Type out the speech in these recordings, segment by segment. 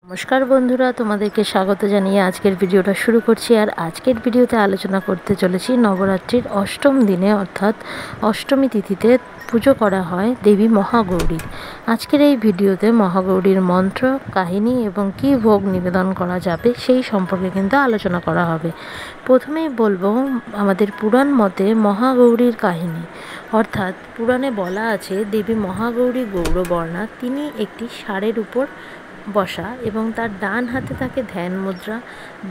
নমস্কার বন্ধুরা, তোমাদেরকে স্বাগত জানিয়ে আজকের ভিডিওটা শুরু করছি। আর আজকের ভিডিওতে আলোচনা করতে চলেছি নবরাত্রির অষ্টম দিনে অর্থাৎ অষ্টমী তিথিতে পুজো করা হয় দেবী মহাগৌরীর। আজকের এই ভিডিওতে মহাগৌরীর মন্ত্র, কাহিনী এবং কী ভোগ নিবেদন করা যাবে সেই সম্পর্কে কিন্তু আলোচনা করা হবে। প্রথমেই বলবো আমাদের পুরাণ মতে মহাগৌরীর কাহিনী। অর্থাৎ পুরাণে বলা আছে দেবী মহাগৌরী গৌরবর্ণা, তিনি একটি ষাঁড়ের উপর বসা এবং তার ডান হাতে থাকে ধ্যান মুদ্রা,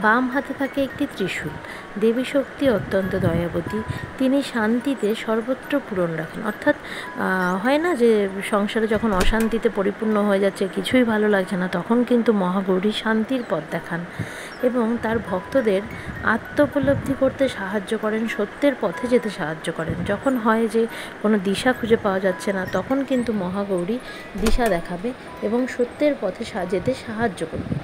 বাম হাতে থাকে একটি ত্রিশূল। দেবী শক্তি অত্যন্ত দয়াবতী, তিনি শান্তিতে সর্বত্র পূরণ রাখেন। অর্থাৎ হয় না যে সংসারে যখন অশান্তিতে পরিপূর্ণ হয়ে যাচ্ছে, কিছুই ভালো লাগছে না, তখন কিন্তু মহাগৌরী শান্তির পথ দেখান এবং তার ভক্তদের আত্মোপলব্ধি করতে সাহায্য করেন, সত্যের পথে যেতে সাহায্য করেন। যখন হয় যে কোনো দিশা খুঁজে পাওয়া যাচ্ছে না, তখন কিন্তু মহাগৌরী দিশা দেখাবে এবং সত্যের পথে যেতে সাহায্য করবে।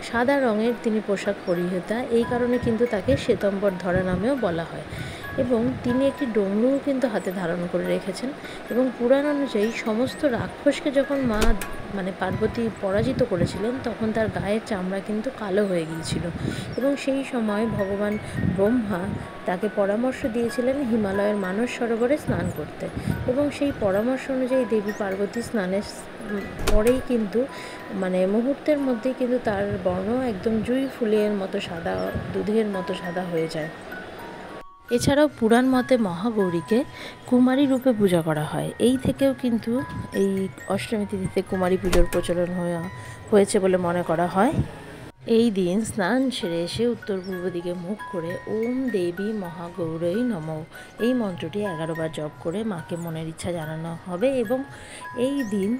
সাদা রঙের তিনি পোশাক পরিহিতা, এই কারণে কিন্তু তাকে শ্বেতম্বর ধরা নামেও বলা হয়। এবং তিনি একটি ডমরুও কিন্তু হাতে ধারণ করে রেখেছেন। এবং পুরাণ অনুযায়ী সমস্ত রাক্ষসকে যখন পার্বতী পরাজিত করেছিলেন, তখন তার গায়ের চামড়া কিন্তু কালো হয়ে গিয়েছিল এবং সেই সময় ভগবান ব্রহ্মা তাকে পরামর্শ দিয়েছিলেন হিমালয়ের মানস সরোবরে স্নান করতে। এবং সেই পরামর্শ অনুযায়ী দেবী পার্বতী স্নানের পরেই কিন্তু মুহূর্তের মধ্যেই কিন্তু তার বর্ণ একদম জুঁই ফুলের মতো সাদা, দুধের মতো সাদা হয়ে যায়। এছাড়াও পুরাণ মতে মহাগৌরীকে কুমারী রূপে পূজা করা হয়। এই থেকেও কিন্তু এই অষ্টমী তিথিতে কুমারী পুজোর প্রচলন হয়েছে বলে মনে করা হয়। এই দিন স্নান সেরে এসে উত্তর পূর্ব দিকে মুখ করে ওম দেবী মহাগৌরী নমঃ এই মন্ত্রটি 11 বার জপ করে মাকে মনের ইচ্ছা জানানো হবে। এবং এই দিন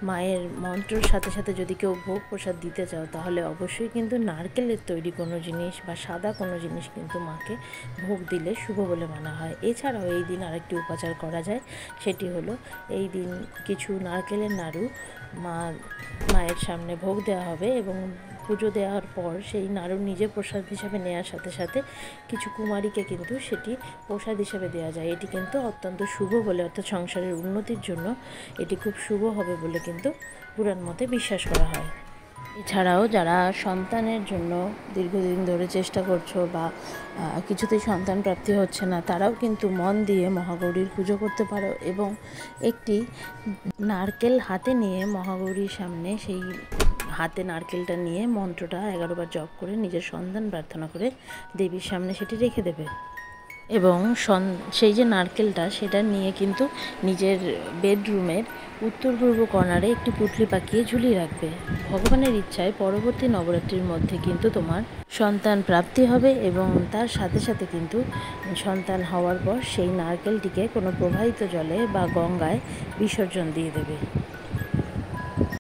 মায়ের মন্ত্রর সাথে সাথে যদি কেউ ভোগ প্রসাদ দিতে চাও, তাহলে অবশ্যই কিন্তু নারকেলের তৈরি কোনো জিনিস বা সাদা কোনো জিনিস কিন্তু মাকে ভোগ দিলে শুভ বলে মানা হয়। এছাড়াও এই দিন আরেকটি উপাচার করা যায়, সেটি হলো এই দিন কিছু নারকেলের নাড়ু মায়ের সামনে ভোগ দেওয়া হবে এবং পুজো দেওয়ার পর সেই নাড়ু নিজে প্রসাদ হিসাবে নেওয়ার সাথে সাথে কিছু কুমারীকে কিন্তু সেটি প্রসাদ হিসাবে দেওয়া যায়। এটি কিন্তু অত্যন্ত শুভ বলে, অর্থাৎ সংসারের উন্নতির জন্য এটি খুব শুভ হবে বলে কিন্তু পুরাণ মতে বিশ্বাস করা হয়। এছাড়াও যারা সন্তানের জন্য দীর্ঘদিন ধরে চেষ্টা করছো বা কিছুতেই সন্তান প্রাপ্তি হচ্ছে না, তারাও কিন্তু মন দিয়ে মহাগৌরীর পুজো করতে পারো এবং একটি নারকেল হাতে নিয়ে মহাগৌরীর সামনে সেই হাতে নারকেলটা নিয়ে মন্ত্রটা 11 বার জপ করে নিজের সন্তান প্রার্থনা করে দেবীর সামনে সেটি রেখে দেবে। এবং সেই যে নারকেলটা সেটা নিয়ে কিন্তু নিজের বেডরুমের উত্তর পূর্ব কর্নারে একটি পুঁটলি পাকিয়ে ঝুলিয়ে রাখবে। ভগবানের ইচ্ছায় পরবর্তী নবরাত্রির মধ্যে কিন্তু তোমার সন্তান প্রাপ্তি হবে এবং তার সাথে সাথে কিন্তু সন্তান হওয়ার পর সেই নারকেলটিকে কোনো প্রবাহিত জলে বা গঙ্গায় বিসর্জন দিয়ে দেবে।